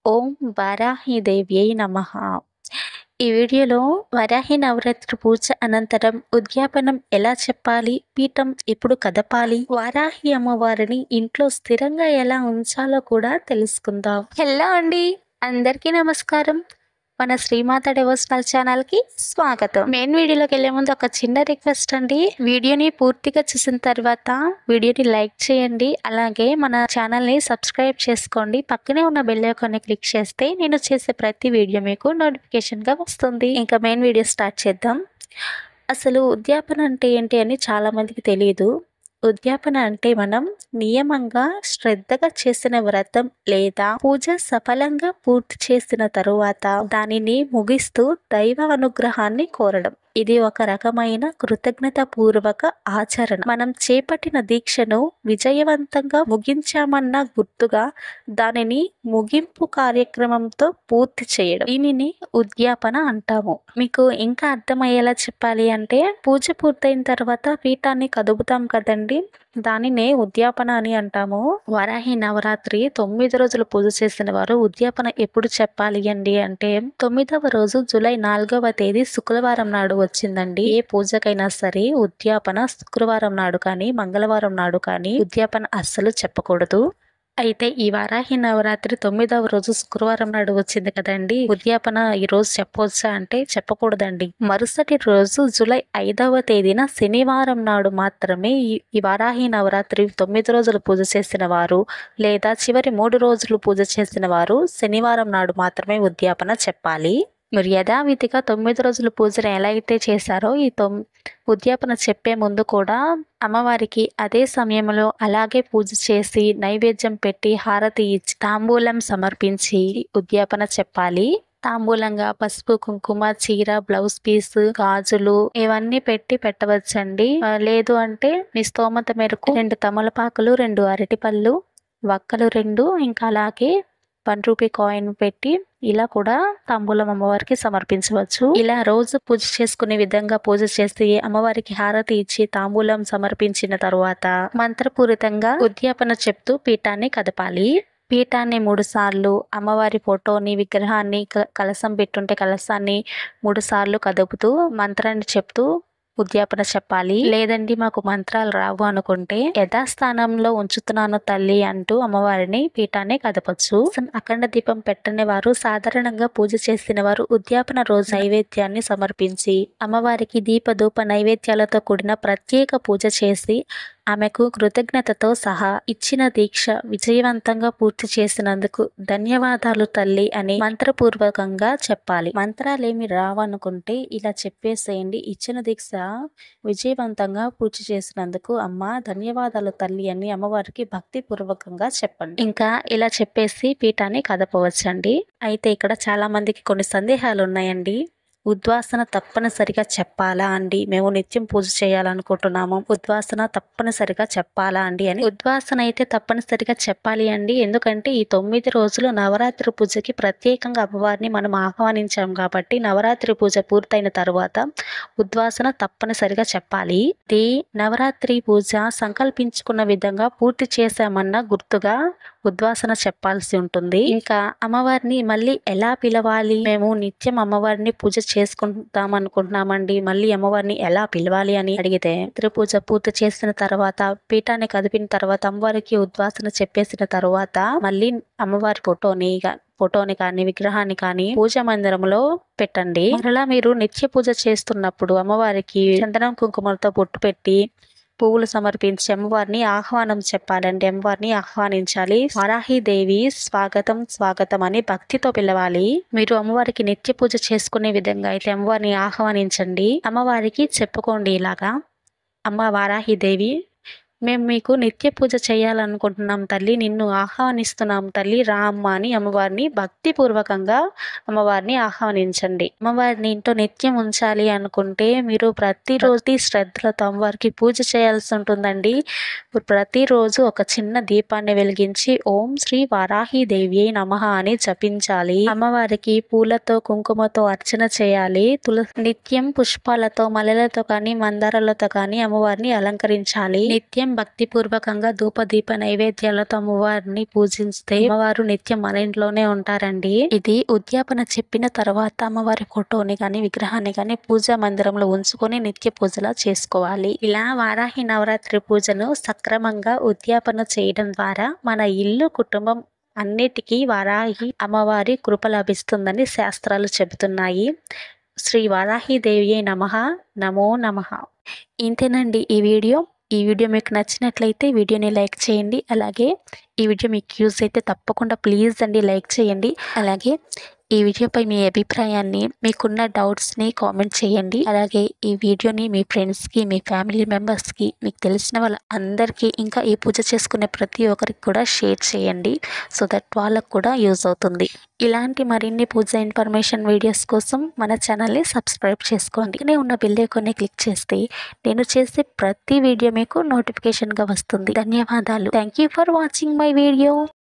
ఓం వారాహిదేవ్యై నమః. ఈ వీడియోలో వరాహి నవరాత్రి పూజ అనంతరం ఉద్యాపనం ఎలా చెప్పాలి, పీఠం ఎప్పుడు కదపాలి, వారాహి అమ్మవారిని ఇంట్లో స్థిరంగా ఎలా ఉంచాలో కూడా తెలుసుకుందాం. హలో అండి, అందరికీ నమస్కారం. మన శ్రీమాత డివోషనల్ ఛానల్ కి స్వాగతం. మెయిన్ వీడియోలోకి వెళ్లే ముందు ఒక చిన్న రిక్వెస్ట్ అండి, వీడియోని పూర్తిగా చూసిన తర్వాత వీడియోని లైక్ చేయండి, అలాగే మన ఛానల్ ని సబ్స్క్రైబ్ చేసుకోండి. పక్కనే ఉన్న బెల్ ఐకాన్ ని క్లిక్ చేస్తే నేను చేసే ప్రతి వీడియో మీకు నోటిఫికేషన్ గా వస్తుంది. ఇంకా మెయిన్ వీడియో స్టార్ట్ చేద్దాం. అసలు ఉద్యాపన అంటే ఏంటి అని చాలా మందికి తెలియదు. ఉద్యాపన అంటే మనం నియమంగా శ్రద్ధగా చేసిన వ్రతం లేదా పూజ సఫలంగా పూర్తి చేసిన తరువాత దానిని ముగిస్తూ దైవ అనుగ్రహాన్ని కోరడం. ఇది ఒక రకమైన కృతజ్ఞత పూర్వక ఆచరణ. మనం చేపట్టిన దీక్షను విజయవంతంగా ముగించామన్న గుర్తుగా దానిని ముగింపు కార్యక్రమంతో పూర్తి చేయడం, దీనిని ఉద్యాపన అంటాము. మీకు ఇంకా అర్థమయ్యేలా చెప్పాలి అంటే, పూజ పూర్తయిన తర్వాత పీఠాన్ని కదుపుతాం కదండి, దానినే ఉద్యాపన అని అంటాము. వరాహి నవరాత్రి 9 రోజులు పూజ చేసిన వారు ఉద్యాపన ఎప్పుడు చెప్పాలి అండి అంటే, 9వ రోజు జూలై 4వ తేదీ శుక్రవారం నాడు వచ్చిందండి. ఏ పూజకైనా సరే ఉద్యాపన శుక్రవారం నాడు కానీ మంగళవారం నాడు కానీ ఉద్యాపన అస్సలు చెప్పకూడదు. అయితే ఈ వారాహి నవరాత్రి 9వ రోజు శుక్రవారం నాడు వచ్చింది కదండి, ఉద్యాపన ఈ రోజు చెప్పవచ్చా అంటే చెప్పకూడదండి. మరుసటి రోజు జూలై 5వ తేదీన శనివారం నాడు మాత్రమే ఈ వారాహి నవరాత్రి 9 రోజులు పూజ చేసిన వారు లేదా చివరి 3 రోజులు పూజ చేసిన వారు శనివారం నాడు మాత్రమే ఉద్యాపన చెప్పాలి. మీరు యథావిధిగా 9 రోజులు పూజను ఎలా అయితే చేశారో ఈ ఉద్యాపన చెప్పే ముందు కూడా అమ్మవారికి అదే సమయంలో అలాగే పూజ చేసి నైవేద్యం పెట్టి హారతి ఇచ్చి తాంబూలం సమర్పించి ఉద్యాపన చెప్పాలి. తాంబూలంగా పసుపు, కుంకుమ, చీర, బ్లౌజ్ పీస్, గాజులు ఇవన్నీ పెట్టవచ్చండి. లేదు అంటే మీ స్తోమత మేరకు 2 తమలపాకులు, 2 అరటిపళ్ళు, వక్కలు 2, ఇంకా అలాగే 1 రూపీ కాయిన్ పెట్టి ఇలా కూడా తాంబూలం అమ్మవారికి సమర్పించవచ్చు. ఇలా రోజు పూజ చేసుకునే విధంగా పూజ చేసి అమ్మవారికి హారతి ఇచ్చి తాంబూలం సమర్పించిన తరువాత మంత్రపూరితంగా ఉద్యాపన చెప్తూ పీఠాన్ని కదపాలి. పీఠాన్ని 3 సార్లు, అమ్మవారి ఫోటోని, విగ్రహాన్ని, కలశం పెట్టుంటే కలశాన్ని 3 సార్లు కదుపుతూ మంత్రాన్ని చెప్తూ ఉద్యాపన చెప్పాలి. లేదండి మాకు మంత్రాలు రావు అనుకుంటే యథాస్థానంలో ఉంచుతున్నాను తల్లి అంటూ అమ్మవారిని పీఠాన్ని కదపచ్చు. అఖండ దీపం పెట్టని వారు, సాధారణంగా పూజ చేసిన వారు ఉద్యాపన రోజు నైవేద్యాన్ని సమర్పించి అమ్మవారికి దీపధూప నైవేద్యాలతో కూడిన ప్రత్యేక పూజ చేసి ఆమెకు కృతజ్ఞతతో సహా ఇచ్చిన దీక్ష విజయవంతంగా పూర్తి చేసినందుకు ధన్యవాదాలు తల్లి అని మంత్రపూర్వకంగా చెప్పాలి. మంత్రాలేమి రావనుకుంటే ఇలా చెప్పేసేయండి, ఇచ్చిన దీక్ష విజయవంతంగా పూర్తి చేసినందుకు అమ్మ ధన్యవాదాలు తల్లి అని అమ్మవారికి భక్తి పూర్వకంగా చెప్పండి. ఇంకా ఇలా చెప్పేసి పీఠాన్ని కదపవచ్చండి. అయితే ఇక్కడ చాలా మందికి కొన్ని సందేహాలు ఉన్నాయండి. ఉద్వాసన తప్పనిసరిగా చెప్పాలా అండి, మేము నిత్యం పూజ చేయాలనుకుంటున్నాము, ఉద్వాసన తప్పనిసరిగా చెప్పాలా అండి అని. ఉద్వాసన అయితే తప్పనిసరిగా చెప్పాలి అండి, ఎందుకంటే ఈ 9 రోజులు నవరాత్రి పూజకి ప్రత్యేకంగా అమ్మవారిని మనం ఆహ్వానించాం కాబట్టి నవరాత్రి పూజ పూర్తయిన తరువాత ఉద్వాసన తప్పనిసరిగా చెప్పాలి. ఇది నవరాత్రి పూజ సంకల్పించుకున్న విధంగా పూర్తి చేశామన్న గుర్తుగా ఉద్వాసన చెప్పాల్సి ఉంటుంది. ఇంకా అమ్మవారిని మళ్ళీ ఎలా పిలవాలి, మేము నిత్యం అమ్మవారిని పూజ చేసుకుంటాం అనుకుంటున్నామండి, మళ్ళీ అమ్మవారిని ఎలా పిలవాలి అని అడిగితే, పూజ పూర్తి చేసిన తర్వాత పీఠాన్ని కదిపిన తర్వాత అమ్మవారికి ఉద్వాసన చెప్పేసిన తర్వాత మళ్ళీ అమ్మవారి ఫోటోని కానీ విగ్రహాన్ని కానీ పూజ మందిరంలో పెట్టండి. మరలా మీరు నిత్య పూజ చేస్తున్నప్పుడు అమ్మవారికి చందనం కుంకుమలతో బొట్టు పెట్టి పువ్వులు సమర్పించి అమ్మవారిని ఆహ్వానం చెప్పాలండి, అమ్మవారిని ఆహ్వానించాలి. వారాహిదేవి స్వాగతం స్వాగతం అని భక్తితో పిలవాలి. మీరు అమ్మవారికి నిత్య పూజ చేసుకునే విధంగా అయితే అమ్మవారిని ఆహ్వానించండి. అమ్మవారికి చెప్పుకోండి ఇలాగా, అమ్మ వారాహిదేవి మేము మీకు నిత్య పూజ చేయాలనుకుంటున్నాం తల్లి, నిన్ను ఆహ్వానిస్తున్నాం తల్లి, రా అమ్మ అని అమ్మవారిని భక్తి పూర్వకంగా అమ్మవారిని ఆహ్వానించండి. అమ్మవారిని ఇంట్లో నిత్యం ఉంచాలి అనుకుంటే మీరు ప్రతిరోజు శ్రద్ధలతో అమ్మవారికి పూజ చేయాల్సి ఉంటుందండి. ప్రతిరోజు ఒక చిన్న దీపాన్ని వెలిగించి ఓం శ్రీ వారాహిదేవి నమః అని జపించాలి. అమ్మవారికి పూలతో కుంకుమతో అర్చన చేయాలి. నిత్యం పుష్పాలతో, మల్లెలతో కానీ మందారాలతో కానీ అమ్మవారిని అలంకరించాలి. నిత్యం భక్తిపూర్వకంగా ధూపదీప నైవేద్యాలతో అమ్మవారిని పూజిస్తే అమ్మవారు నిత్యం మన ఇంట్లోనే ఉంటారండి. ఇది ఉద్యాపన చెప్పిన తర్వాత అమ్మవారి ఫోటోని కానీ విగ్రహాన్ని కానీ పూజా మందిరంలో ఉంచుకొని నిత్య పూజలా చేసుకోవాలి. ఇలా వారాహి నవరాత్రి పూజను సక్రమంగా ఉద్యాపన చేయడం ద్వారా మన ఇల్లు కుటుంబం అన్నిటికీ వారాహి అమ్మవారి కృప లభిస్తుందని శాస్త్రాలు చెబుతున్నాయి. శ్రీ వారాహి దేవియే నమః. నమో నమః. ఇంతేనండి ఈ వీడియో. ఈ వీడియో మీకు నచ్చినట్లయితే వీడియోని లైక్ చేయండి. అలాగే ఈ వీడియో మీకు యూజ్ అయితే తప్పకుండా ప్లీజ్ అండి లైక్ చేయండి. అలాగే ఈ వీడియోపై మీ అభిప్రాయాన్ని, మీకున్న డౌట్స్ని కామెంట్ చేయండి. అలాగే ఈ వీడియోని మీ ఫ్రెండ్స్కి, మీ ఫ్యామిలీ మెంబర్స్కి, మీకు తెలిసిన వాళ్ళ అందరికీ, ఇంకా ఈ పూజ చేసుకునే ప్రతి ఒక్కరికి కూడా షేర్ చేయండి. సో దట్ వాళ్ళకు కూడా యూజ్ అవుతుంది. ఇలాంటి మరిన్ని పూజ ఇన్ఫర్మేషన్ వీడియోస్ కోసం మన ఛానల్ని సబ్స్క్రైబ్ చేసుకోండి. ఉన్న బెల్ ఐకాన్ని క్లిక్ చేస్తే నేను చేసే ప్రతి వీడియో మీకు నోటిఫికేషన్గా వస్తుంది. ధన్యవాదాలు. Thank you for watching my video.